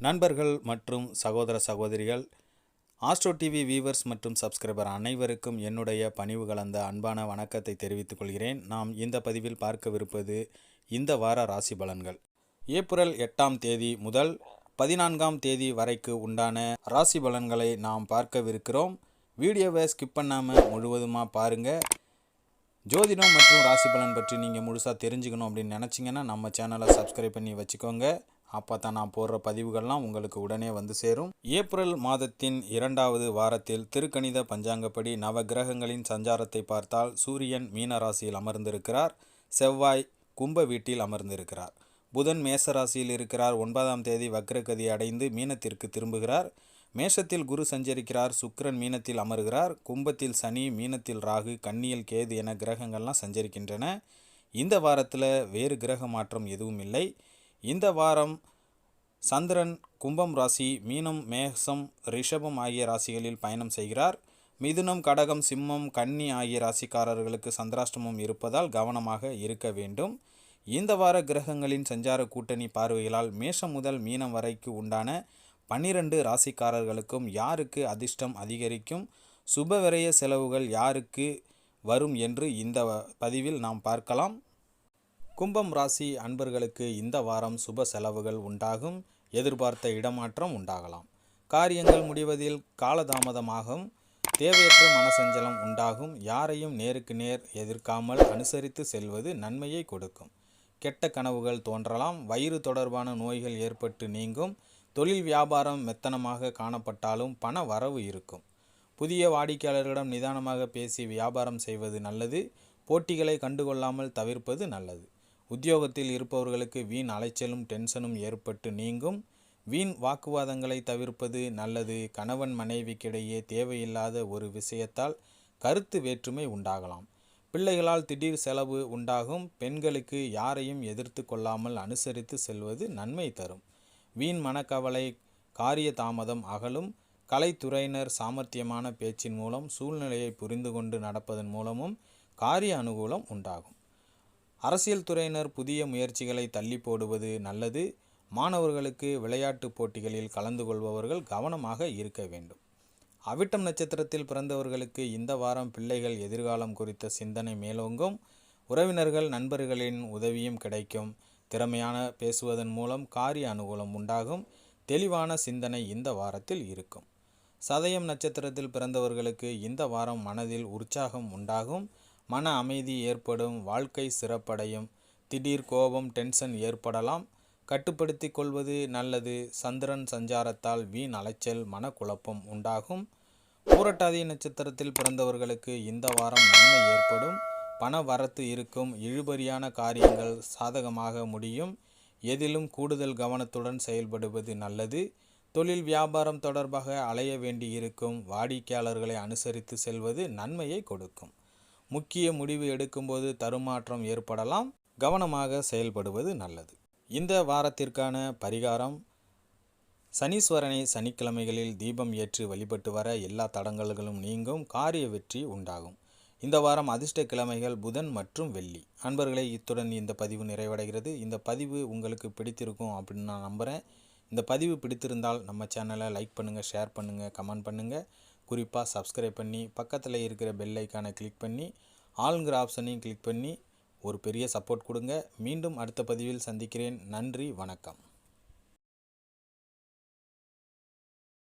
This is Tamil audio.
நண்பர்கள் மற்றும் சகோதர சகோதரிகள், ஆஸ்ட்ரோ டிவி வியூவர்ஸ் மற்றும் சப்ஸ்கிரைபர் அனைவருக்கும் என்னுடைய பணிவு கலந்த அன்பான வணக்கத்தை தெரிவித்துக் கொள்கிறேன். நாம் இந்த பதிவில் பார்க்கவிருப்பது இந்த வார ராசி பலன்கள். ஏப்ரல் 8ஆம் தேதி முதல் 14ஆம் தேதி வரைக்கு உண்டான ராசி பலன்களை நாம் பார்க்கவிருக்கிறோம். வீடியோவை ஸ்கிப் பண்ணாமல் முழுவதுமாக பாருங்கள். ஜோதிடம் மற்றும் ராசி பலன் பற்றி நீங்கள் முழுசாக தெரிஞ்சுக்கணும் அப்படின்னு நினச்சிங்கன்னா நம்ம சேனலை சப்ஸ்கிரைப் பண்ணி வச்சுக்கோங்க. அப்போ தான் நான் போடுற பதிவுகள்லாம் உங்களுக்கு உடனே வந்து சேரும். ஏப்ரல் மாதத்தின் 2வது வாரத்தில் திருக்கணித பஞ்சாங்கப்படி நவ கிரகங்களின் சஞ்சாரத்தை பார்த்தால் சூரியன் மீன ராசியில் அமர்ந்திருக்கிறார், செவ்வாய் கும்ப வீட்டில் அமர்ந்திருக்கிறார், புதன் மேச ராசியில் இருக்கிறார். 9ஆம் தேதி வக்ரகதி அடைந்து மீனத்திற்கு திரும்புகிறார். மேஷத்தில் குரு சஞ்சரிக்கிறார், சுக்கிரன் மீனத்தில் அமர்கிறார், கும்பத்தில் சனி, மீனத்தில் ராகு, கன்னியில் கேது என கிரகங்கள்லாம் சஞ்சரிக்கின்றன. இந்த வாரத்தில் வேறு கிரக மாற்றம் எதுவும் இல்லை. இந்த வாரம் சந்திரன் கும்பம் ராசி, மீனம், மேஷம், ரிஷபம் ஆகிய ராசிகளில் பயணம் செய்கிறார். மிதுனம், கடகம், சிம்மம், கன்னி ஆகிய ராசிக்காரர்களுக்கு சந்திராஷ்டமம் இருப்பதால் கவனமாக இருக்க வேண்டும். இந்த வார கிரகங்களின் சஞ்சார கூட்டணி பார்வைகளால் மேஷம் முதல் மீனம் வரைக்கு உண்டான 12 ராசிக்காரர்களுக்கும் யாருக்கு அதிர்ஷ்டம் அதிகரிக்கும், சுபவிரய செலவுகள் யாருக்கு வரும் என்று இந்த பதிவில் நாம் பார்க்கலாம். கும்பம் ராசி அன்பர்களுக்கு இந்த வாரம் சுப செலவுகள் உண்டாகும். எதிர்பார்த்த இடமாற்றம் உண்டாகலாம். காரியங்கள் முடிவதில் காலதாமதமாகும். தேவையற்ற மனசஞ்சலம் உண்டாகும். யாரையும் நேருக்கு நேர் எதிர்க்காமல் அனுசரித்து செல்வது நன்மையை கொடுக்கும். கெட்ட கனவுகள் தோன்றலாம். வயிறு தொடர்பான நோய்கள் ஏற்பட்டு நீங்கும். தொழில் வியாபாரம் மெத்தனமாக காணப்பட்டாலும் பண வரவு இருக்கும். புதிய வாடிக்கையாளர்களிடம் நிதானமாக பேசி வியாபாரம் செய்வது நல்லது. போட்டிகளை கண்டுகொள்ளாமல் தவிர்ப்பது நல்லது. உத்தியோகத்தில் இருப்பவர்களுக்கு வீண் அலைச்சலும் டென்ஷனும் ஏற்பட்டு நீங்கும். வீண் வாக்குவாதங்களை தவிர்ப்பது நல்லது. கணவன் மனைவிக்கிடையே தேவையில்லாத ஒரு விஷயத்தால் கருத்து வேற்றுமை உண்டாகலாம். பிள்ளைகளால் திடீர் செலவு உண்டாகும். பெண்களுக்கு யாரையும் எதிர்த்து கொள்ளாமல் அனுசரித்து செல்வது நன்மை தரும். வீண் மனக்கவலை, காரிய தாமதம் அகலும். கலைத்துறையினர் சாமர்த்தியமான பேச்சின் மூலம் சூழ்நிலையை புரிந்து கொண்டு நடப்பதன் மூலமும் காரிய அனுகூலம் உண்டாகும். அரசியல் துறையினர் புதிய முயற்சிகளை தள்ளி போடுவது நல்லது. மாணவர்களுக்கு விளையாட்டு போட்டிகளில் கலந்து கொள்பவர்கள் கவனமாக இருக்க வேண்டும். அவிட்டம் நட்சத்திரத்தில் பிறந்தவர்களுக்கு இந்த வாரம் பிள்ளைகள் எதிர்காலம் குறித்த சிந்தனை மேலோங்கும். உறவினர்கள் நண்பர்களின் உதவியும் கிடைக்கும். திறமையான பேசுவதன் மூலம் காரிய அனுகூலம் உண்டாகும். தெளிவான சிந்தனை இந்த வாரத்தில் இருக்கும். சதயம் நட்சத்திரத்தில் பிறந்தவர்களுக்கு இந்த வாரம் மனதில் உற்சாகம் உண்டாகும். மன அமைதி ஏற்படும். வாழ்க்கை சிறப்படையும். திடீர் கோபம், டென்ஷன் ஏற்படலாம். கட்டுப்படுத்தி கொள்வது நல்லது. சந்திரன் சஞ்சாரத்தால் வீண் அலைச்சல், மனக்குழப்பம் உண்டாகும். பூரட்டாதி நட்சத்திரத்தில் பிறந்தவர்களுக்கு இந்த வாரம் நன்மை ஏற்படும். பண வரத்து இருக்கும். இழுபறியான காரியங்கள் சாதகமாக முடியும். எதிலும் கூடுதல் கவனத்துடன் செயல்படுவது நல்லது. தொழில் வியாபாரம் தொடர்பாக அலைய வேண்டியிருக்கும். வாடிக்கையாளர்களை அனுசரித்து செல்வது நன்மையை கொடுக்கும். முக்கிய முடிவு எடுக்கும்போது தருமாற்றம் ஏற்படலாம். கவனமாக செயல்படுவது நல்லது. இந்த வாரத்திற்கான பரிகாரம்: சனீஸ்வரனை சனிக்கிழமைகளில் தீபம் ஏற்றி வழிபட்டு வர எல்லா தடங்கல்களும் நீங்கும். காரிய வெற்றி உண்டாகும். இந்த வாரம் அதிர்ஷ்ட கிழமைகள் புதன் மற்றும் வெள்ளி. அன்பர்களே, இத்துடன் இந்த பதிவு நிறைவடைகிறது. இந்த பதிவு உங்களுக்கு பிடித்திருக்கும் அப்படின்னு நான் நம்புகிறேன். இந்த பதிவு பிடித்திருந்தால் நம்ம சேனலை லைக் பண்ணுங்கள், ஷேர் பண்ணுங்கள், கமெண்ட் பண்ணுங்கள். குறிப்பாக சப்ஸ்கிரைப் பண்ணி பக்கத்தில் இருக்கிற பெல் ஐக்கானை கிளிக் பண்ணி ஆளுங்கிற ஆப்ஷனையும் கிளிக் பண்ணி ஒரு பெரிய சப்போர்ட் கொடுங்க. மீண்டும் அடுத்த பதிவில் சந்திக்கிறேன். நன்றி, வணக்கம்.